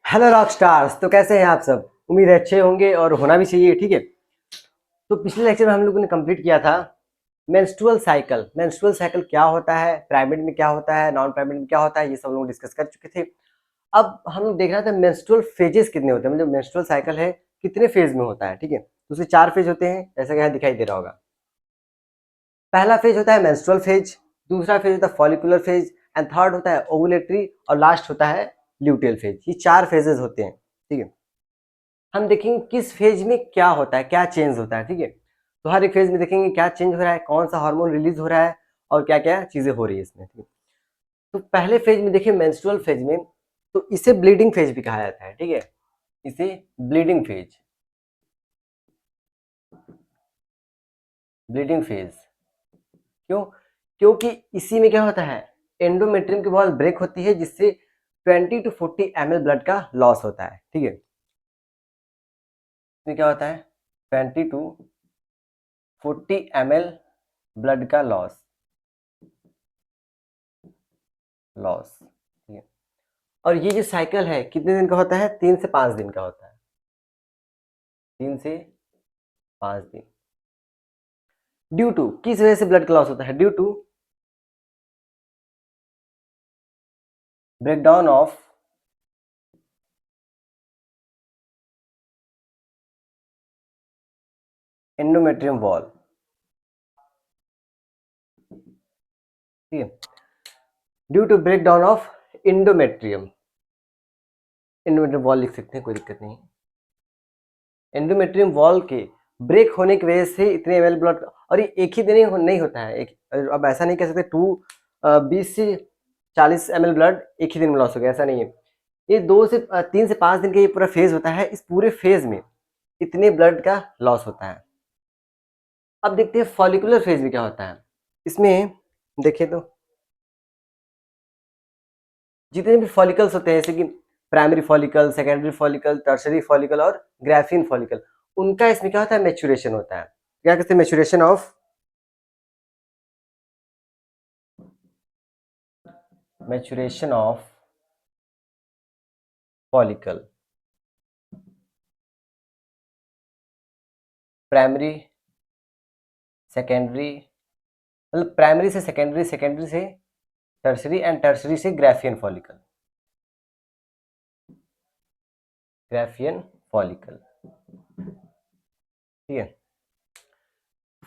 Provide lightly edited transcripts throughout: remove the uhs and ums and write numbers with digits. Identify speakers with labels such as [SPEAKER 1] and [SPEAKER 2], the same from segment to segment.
[SPEAKER 1] Hello rock stars. तो कैसे हैं आप सब? उम्मीद है अच्छे होंगे और होना भी चाहिए। ठीक है, तो पिछले लेक्चर में हम लोगों ने कंप्लीट किया था मेंस्ट्रुअल साइकिल। मेंस्ट्रुअल साइकिल क्या होता है, प्राइमेरी में क्या होता है, नॉन प्राइमेरी में क्या होता है, ये सब लोग डिस्कस कर चुके थे। अब हम लोग देख रहे थे मेंस्ट्रुअल फेजेस कितने होते हैं, मतलब मेंस्ट्रुअल साइकिल है कितने फेज में होता है। ठीक है, तो उसके 4 फेज होते हैं, जैसा कि यहाँ दिखाई दे रहा होगा। पहला फेज होता है मेंस्ट्रुअल फेज, दूसरा फेज होता है फॉलिकुलर फेज, एंड थर्ड होता है ओवुलेटरी, और लास्ट होता है ल्यूटेल फेज। ये 4 फेजेस होते हैं। ठीक है, हम देखेंगे किस फेज में क्या होता है, क्या चेंज होता है। ठीक है, तो हर एक फेज में देखेंगे क्या चेंज हो रहा है, कौन सा हार्मोन रिलीज हो रहा है और क्या क्या चीजें हो रही है इसमें। ठीक है, तो पहले फेज में देखिए मेंस्ट्रुअल फेज में, तो इसे ब्लीडिंग फेज भी कहा जाता है। ठीक है, इसे ब्लीडिंग फेज, ब्लीडिंग फेज क्यों? क्योंकि इसी में क्या होता है, एंडोमेट्रियम की वॉल ब्रेक होती है, जिससे 20 to 40 ml ब्लड का लॉस होता है। ठीक है, इसमें क्या होता है, 20 to 40 ml ब्लड का लॉस, ठीक है। और ये जो साइकिल है कितने दिन का होता है, 3 से 5 दिन का होता है। 3 से 5 दिन। ड्यू टू किस वजह से ब्लड का लॉस होता है? Due to breakdown of endometrium wall. ठीक है, due to breakdown of endometrium, endometrium wall लिख सकते हैं, कोई दिक्कत नहीं। एंडोमेट्रियम वॉल के ब्रेक होने की वजह से इतने एम एल ब्लड, और ये एक ही दिन नहीं होता है। एक, अब ऐसा नहीं कह सकते 20 से 40 ml ब्लड एक ही दिन में लॉस हो गया, ऐसा नहीं है। ये 3 से 5 दिन का ये पूरा फेज होता है। इस पूरे फेज में इतने ब्लड का लॉस होता है। अब देखते हैं फॉलिकुलर फेज में क्या होता है। इसमें देखिए तो जितने भी फॉलिकल्स होते हैं, जैसे कि primary follicle, secondary follicle, tertiary follicle और ग्राफिन फॉलिकल, उनका इसमें क्या होता है, मैच्योरेशन होता है। क्या कहते हैं, maturation of, maturation of follicle. Primary, secondary, मतलब प्राइमरी से सेकेंडरी, सेकेंडरी से टर्सरी, एंड टर्सरी से ग्राफियन फॉलिकल, ग्राफियन फॉलिकल। ठीक है,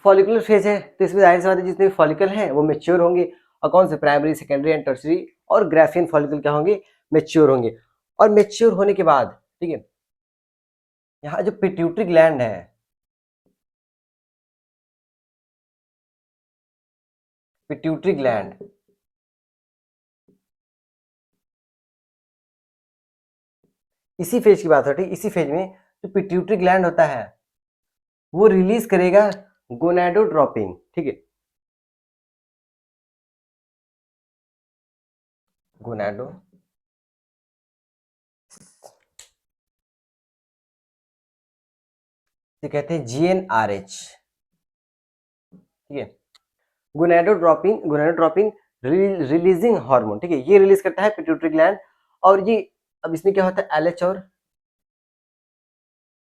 [SPEAKER 1] फॉलिकुलर फेज है तो इसमें जाहिर सी बात है जितने भी फॉलिकल हैं वो मेच्योर होंगे। और कौन से, प्राइमरी, सेकेंडरी एंड टर्सरी और ग्राफियन फॉलिकल क्या होंगे, मेच्योर होंगे। और मेच्योर होने के बाद, ठीक है, यहाँ जो पिट्यूटरी ग्लैंड है, पिट्यूटरी ग्लैंड, इसी फेज की बात है। ठीक, इसी फेज में जो पिट्यूटरी ग्लैंड होता है वो रिलीज करेगा गोनाडोट्रोपिन। ठीक है, गोनाडो, तो कहते हैं GnRH। ठीक है, गोनाडोट्रोपिन, गोनाडोट्रोपिन रिलीजिंग हार्मोन। ठीक है, ये रिलीज करता है पिट्यूटरी ग्लैंड। और ये, अब इसमें क्या होता है, LH और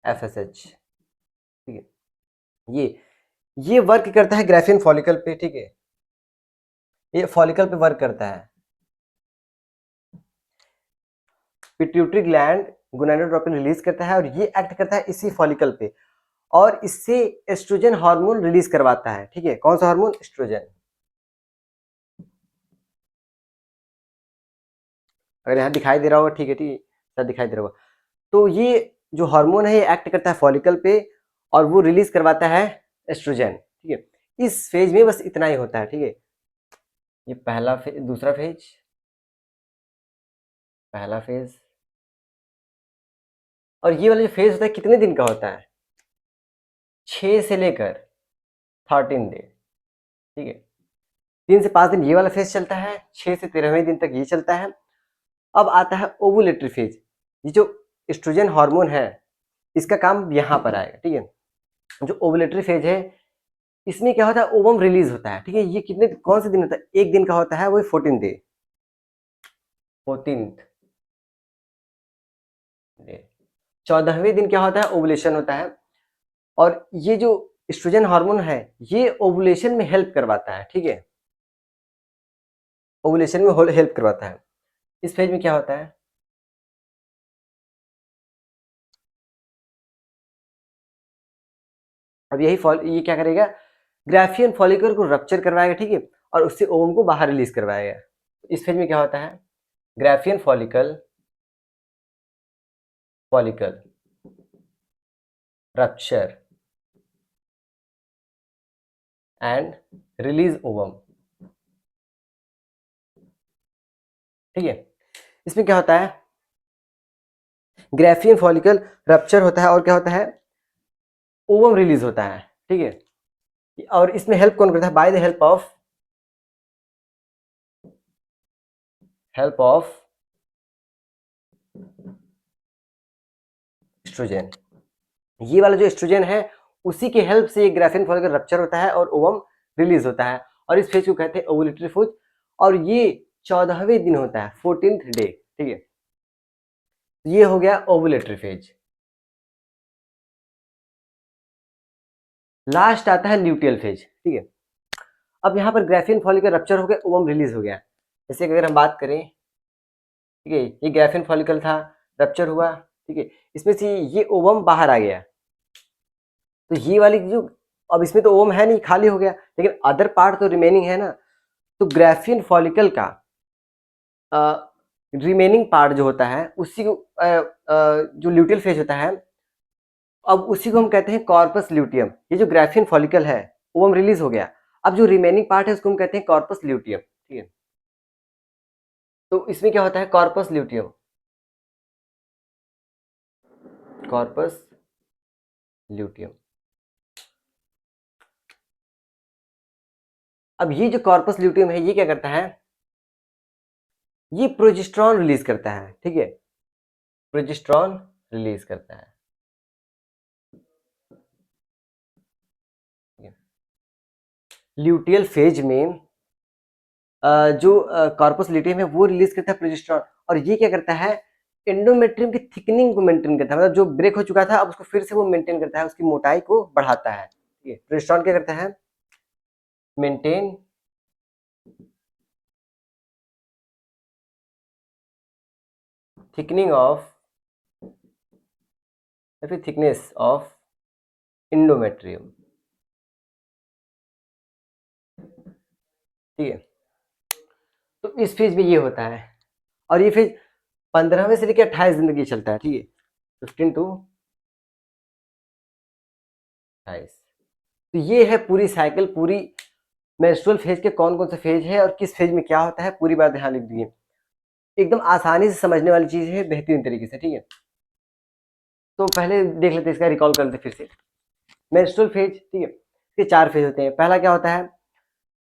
[SPEAKER 1] FSH। ठीक है, ये वर्क करता है ग्राफियन फॉलिकल पे। ठीक है, ये फॉलिकल पे वर्क करता है। पिट्यूटरी ग्लैंड गोनाडोट्रोपिन रिलीज करता है और ये एक्ट करता है इसी फॉलिकल पे, और इससे एस्ट्रोजन हार्मोन रिलीज करवाता है। ठीक है, कौन सा हार्मोन, एस्ट्रोजन। अगर यहाँ दिखाई दे रहा होगा, ठीक है, ठीक है, सब दिखाई दे रहा होगा। तो ये जो हार्मोन है ये एक्ट करता है फॉलिकल पे और वो रिलीज करवाता है एस्ट्रोजन। ठीक है, इस फेज में बस इतना ही होता है। ठीक है, ये पहला फेज, दूसरा फेज, पहला फेज। और ये वाला जो फेज होता है कितने दिन का होता है, 6 से लेकर 13 डे। ठीक है, 3 से 5 दिन ये वाला फेज चलता है, 6 से 13वें दिन तक ये चलता है। अब आता है ओवुलेटरी फेज। ये जो एस्ट्रोजन हार्मोन है इसका काम यहाँ पर आएगा। ठीक है, जो ओवुलेटरी फेज है इसमें क्या होता है, ओवम रिलीज होता है। ठीक है, ये कितने, कौन से दिन होता है, एक दिन का होता है, वो 14 डे, 14th। 14वें दिन क्या होता है, ओवुलेशन होता है। और ये जो एस्ट्रोजन हार्मोन है ये ओवुलेशन में हेल्प करवाता है, ठीक है, ओवुलेशन में हेल्प करवाता है। इस फेज में क्या होता है, अब ये क्या करेगा, ग्राफियन फॉलिकल को रप्चर करवाएगा, ठीक है, और उससे ओवम को बाहर रिलीज करवाएगा। इस फेज में क्या होता है, Graafian follicle rupture and release ovum, ठीक है। इसमें क्या होता है, ग्राफियन फॉलिकल रप्चर होता है और क्या होता है, ओवम रिलीज होता है, ठीक है। और इसमें हेल्प कौन करता है, by the help of oestrogen. ये वाला जो एस्ट्रोजन है उसी की हेल्प से ये ग्राफियन फॉलिकल रप्चर होता है और ओवम रिलीज होता है, और इस फेज को कहते हैं ओवुलेटरी फेज। और ये 14वें दिन होता है, 14th डे, ठीक है। ये हो गया ओवुलेटरी फेज। लास्ट आता है ल्यूटियल फेज, ठीक है। अब यहाँ पर ग्राफियन फॉलिकल रप्चर हो गया, ओवम रिलीज हो गया। जैसे अगर हम बात करें, ठीक है, ये ग्राफियन फॉलिकल था, रप्चर हुआ, ठीक है, इसमें से ये ओवम बाहर आ गया, तो ये वाली जो, अब इसमें तो ओवम है नहीं, खाली हो गया, लेकिन अदर पार्ट तो रिमेनिंग है ना। तो ग्राफियन फॉलिकल का रिमेनिंग पार्ट जो होता है उसी को जो ल्यूटियल फेज होता है, अब उसी को हम कहते हैं कॉर्पस ल्यूटियम। ये जो ग्राफियन फॉलिकल है वो हम रिलीज हो गया, अब जो रिमेनिंग पार्ट है उसको हम कहते हैं कॉर्पस ल्यूटियम, ठीक है। तो इसमें क्या होता है, कॉर्पस ल्यूटियम, कॉर्पस ल्यूटियम। अब ये जो कॉर्पस ल्यूटियम है ये क्या करता है, ये प्रोजेस्टेरॉन रिलीज करता है, ठीक है, प्रोजेस्टेरॉन रिलीज करता है। ल्यूटियल फेज में जो कॉर्पस ल्यूटियम है वो रिलीज करता है प्रोजेस्टेरॉन, और ये क्या करता है, एंडोमेट्रियम की थिकनिंग को मेंटेन करता है, मतलब जो ब्रेक हो चुका था अब उसको फिर से वो मेंटेन करता है, उसकी मोटाई को बढ़ाता है, ठीक है। प्रोजेस्टेरॉन क्या करता है, मेंटेन थिकनिंग ऑफ या फिर थिकनेस ऑफ एंडोमेट्रियम, ठीक है। तो इस फेज में ये होता है, और ये फेज 15वें से लेकर 28 दिन तक ये चलता है, ठीक है, 15 to 28। तो ये है पूरी साइकिल, पूरी मेंस्ट्रुअल फेज के कौन कौन से फेज है और किस फेज में क्या होता है, पूरी बात ध्यान लिख दीजिए, एकदम आसानी से समझने वाली चीज है, बेहतरीन तरीके से, ठीक है। तो पहले देख लेते हैं, इसका रिकॉल कर लेते फिर से। मेंस्ट्रुअल फेज, ठीक है, इसके 4 फेज होते हैं। पहला क्या होता है,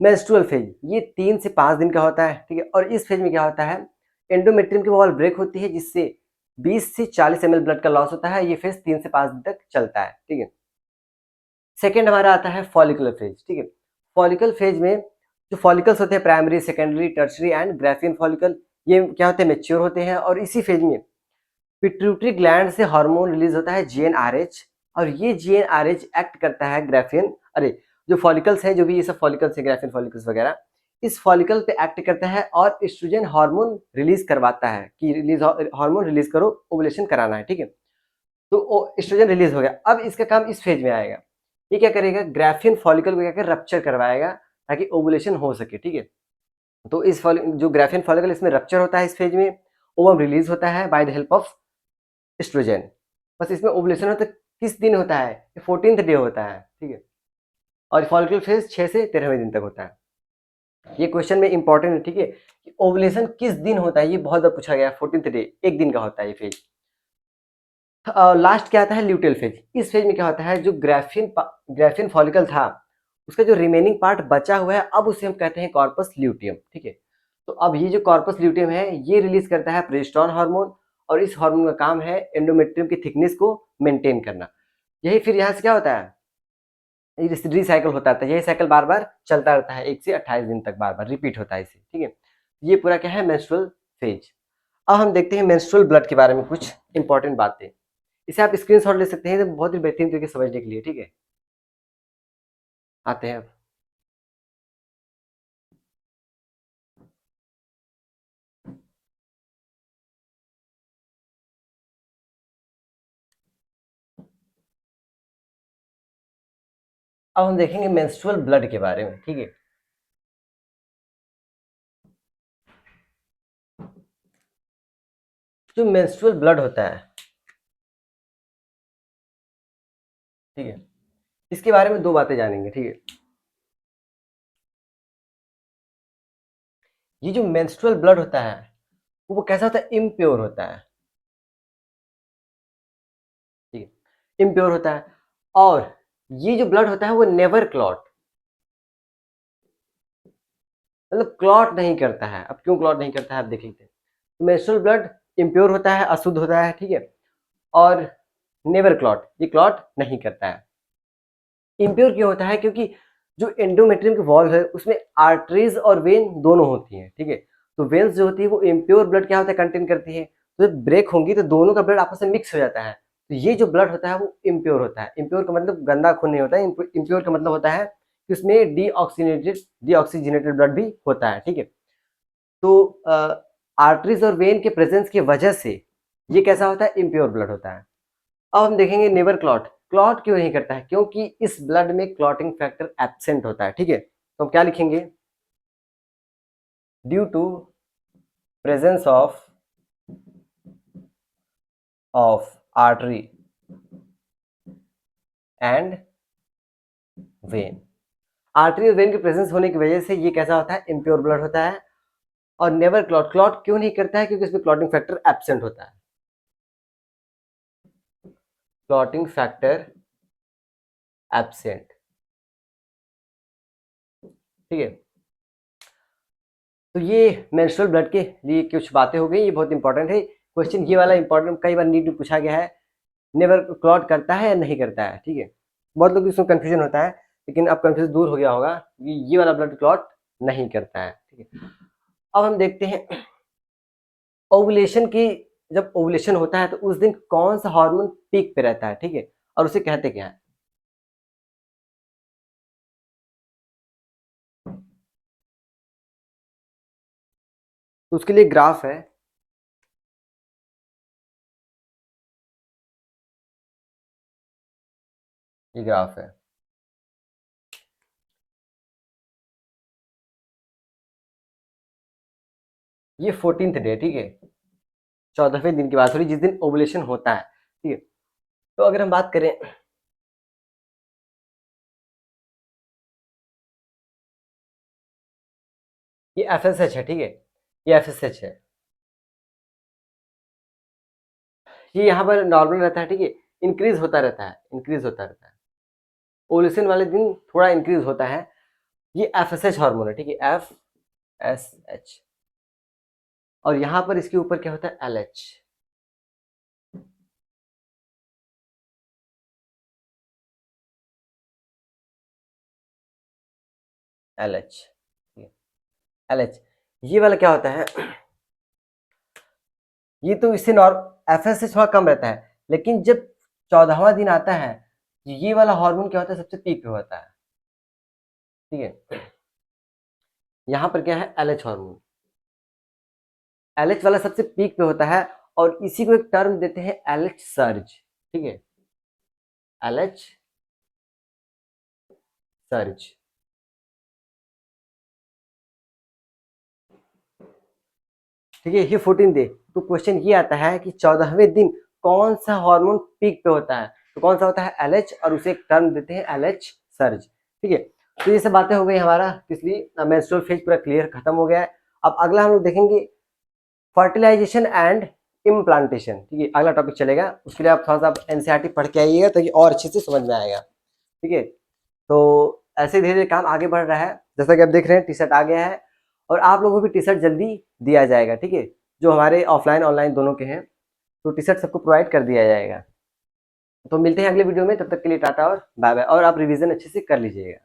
[SPEAKER 1] मेंस्ट्रुअल फेज, ये 3 से 5 दिन का होता है, ठीक है। और इस फेज में क्या होता है, एंडोमेट्रियम की वॉल ब्रेक होती है जिससे 20 से 40 ml ब्लड का लॉस होता है। ये फेज 3 से 5 दिन तक चलता है, ठीक है। सेकेंड हमारा आता है फॉलिकुलर फेज, ठीक है। फॉलिकल फेज में जो फॉलिकल्स होते हैं, primary, secondary, tertiary and Graafian follicle, ये क्या होते हैं, मेच्योर होते हैं। और इसी फेज में पिट्यूटरी ग्लैंड से हार्मोन रिलीज होता है जीएनआरएच, और ये जीएनआरएच एक्ट करता है ग्राफियन, अरे जो फॉलिकल्स हैं, जो भी ये सब फॉलिकल्स है, ग्राफियन फॉलिकल्स वगैरह, इस फॉलिकल पे एक्ट करता है और एस्ट्रोजन हार्मोन रिलीज करवाता है कि रिलीज हार्मोन रिलीज करो, ओवुलेशन कराना है, ठीक है। तो एस्ट्रोजन रिलीज हो गया, अब इसका काम इस फेज में आएगा। ये क्या करेगा, ग्राफियन फॉलिकल को क्या कर रप्चर करवाएगा ताकि ओवुलेशन हो सके, ठीक है। तो इस जो ग्राफियन फॉलिकल, इसमें रप्चर होता है इस फेज में, ओवम रिलीज होता है by the help of oestrogen. बस इसमें ओवुलेशन होता किस दिन होता है, 14th डे होता है, ठीक है। और फॉलिकल फेज 6 से 13वें दिन तक होता है। ये क्वेश्चन में इंपॉर्टेंट है, ठीक है, कि ओवुलेशन किस दिन होता है, ये बहुत बार पूछा गया है। 14th डे, एक दिन का होता है ये फेज। लास्ट क्या आता है, ल्यूटियल फेज। इस फेज में क्या होता है, जो ग्राफियन फॉलिकल था उसका जो रिमेनिंग पार्ट बचा हुआ है, अब उसे हम कहते हैं कॉर्पस ल्यूटियम, ठीक है। तो अब ये जो कॉर्पस ल्यूटियम है ये रिलीज करता है प्रोजेस्टेरॉन हार्मोन, और इस हार्मोन का काम है एंडोमेट्रियम की थिकनेस को मेंटेन करना। यही फिर यहाँ से क्या होता है, रिसाइकल होता रहता है, यही साइकिल बार बार चलता रहता है, 1 से 28 दिन तक बार बार रिपीट होता है इसे, ठीक है। ये पूरा क्या है, मेंस्ट्रुअल फेज। अब हम देखते हैं मेंस्ट्रुअल ब्लड के बारे में कुछ इंपॉर्टेंट बातें। इसे आप स्क्रीनशॉट ले सकते हैं, तो बहुत ही बेहतरीन तरीके से समझने के लिए, ठीक है। आते हैं अब हम देखेंगे मेंस्ट्रुअल ब्लड के बारे में, ठीक है। जो मेंस्ट्रुअल ब्लड होता है, ठीक है, इसके बारे में दो बातें जानेंगे, ठीक है। ये जो मेंस्ट्रुअल ब्लड होता है वो कैसा होता है, इम्प्योर होता है, ठीक है, इम्प्योर होता है। और ये जो ब्लड होता है वो नेवर क्लॉट, मतलब क्लॉट नहीं करता है। अब क्यों क्लॉट नहीं करता है आप देख लीजिए। मेंस्ट्रुअल ब्लड इम्प्योर होता है, अशुद्ध होता है, ठीक है, और नेवर क्लॉट, ये क्लॉट नहीं करता है। इम्प्योर क्यों होता है, क्योंकि जो एंडोमेट्रियम की वॉल्व है उसमें आर्टरीज और वेन दोनों होती हैं, ठीक है। तो वेन्स जो होती है वो इम्प्योर ब्लड क्या होता है, कंटेन करती है। तो जब ब्रेक होंगी तो दोनों का ब्लड आपस में मिक्स हो जाता है, तो ये जो ब्लड होता है वो इम्प्योर होता है। इम्प्योर का मतलब गंदा खून नहीं होता है, इम्प्योर का मतलब होता है कि उसमें डीऑक्सीजनेटेड ब्लड भी होता है, ठीक है। तो आर्टरीज और वेन के प्रेजेंस की वजह से ये कैसा होता है, इम्प्योर ब्लड होता है। अब हम देखेंगे नेवर क्लॉट। क्लॉट क्यों नहीं करता है, क्योंकि इस ब्लड में क्लॉटिंग फैक्टर एब्सेंट होता है, ठीक है। तो हम क्या लिखेंगे, due to presence of artery and vein. Artery और वेन के प्रेजेंस होने की वजह से ये कैसा होता है, इम्प्योर ब्लड होता है। और नेवर क्लॉट, क्लॉट क्यों नहीं करता है, क्योंकि इसमें क्लॉटिंग फैक्टर एब्सेंट होता है। क्लॉटिंग फैक्टर एब्सेंट, ठीक है। तो ये मेंस्ट्रुअल ब्लड के लिए कुछ बातें हो गई, ये बहुत इंपॉर्टेंट है। क्वेश्चन ये वाला इंपॉर्टेंट, कई बार नीट में पूछा गया है, नेवर क्लॉट करता है या नहीं करता है, ठीक है। बहुत लोग इसमें कंफ्यूजन होता है, लेकिन अब कंफ्यूजन दूर हो गया होगा, ये वाला ब्लड क्लॉट नहीं करता है, ठीक है। अब हम देखते हैं ओवुलेशन की। जब ओवुलेशन होता है तो उस दिन कौन सा हार्मोन पीक पे रहता है, ठीक है, और उसे कहते क्या है। तो उसके लिए ग्राफ है, ये ग्राफ है। ये 14th डे, ठीक है, 14वें दिन की बात हो रही जिस दिन ओवुलेशन होता है, ठीक है। तो अगर हम बात करें, ये एफएसएच है, ठीक है, ये एफएसएच है। ये यहाँ पर नॉर्मल रहता है, ठीक है, इंक्रीज होता रहता है, इंक्रीज होता रहता है। ओवुलेशन वाले दिन थोड़ा इंक्रीज होता है। ये एफएसएच हार्मोन है, ठीक है, एफएसएच। और यहाँ पर इसके ऊपर क्या होता है, एलएच। एलएच, एलएच, ये वाला क्या होता है, ये तो इससे एफएसएच थोड़ा कम रहता है, लेकिन जब 14वां दिन आता है, ये वाला हार्मोन क्या होता है, सबसे पीक पे होता है, ठीक है। यहाँ पर क्या है, एलएच हार्मोन, एलएच वाला सबसे पीक पे होता है। और इसी को एक टर्म देते हैं एलएच सर्ज, ठीक है, एलएच सर्ज, ठीक है। ये 14 डे। तो क्वेश्चन ये आता है कि 14वें दिन कौन सा हार्मोन पीक पे होता है, तो कौन सा होता है, एलएच, और उसे एक टर्म देते हैं एलएच सर्ज, ठीक है। तो ये सब बातें हो गई हमारा, इसलिए मेंस्ट्रुअल फेज पूरा क्लियर खत्म हो गया है। अब अगला हम लोग देखेंगे फर्टिलाइजेशन एंड इम्प्लांटेशन, ठीक है, अगला टॉपिक चलेगा। उसके लिए आप थोड़ा सा एनसीईआरटी पढ़ के आइएगा, तो ये और अच्छे से समझ में आएगा, ठीक है। तो ऐसे धीरे धीरे काम आगे बढ़ रहा है, जैसा कि आप देख रहे हैं टी शर्ट आ गया है, और आप लोगों को भी टी शर्ट जल्दी दिया जाएगा, ठीक है, जो हमारे ऑफलाइन ऑनलाइन दोनों के हैं। तो टी शर्ट सबको प्रोवाइड कर दिया जाएगा। तो मिलते हैं अगले वीडियो में, तब तक के लिए टाटा और बाय बाय, और आप रिवीजन अच्छे से कर लीजिएगा।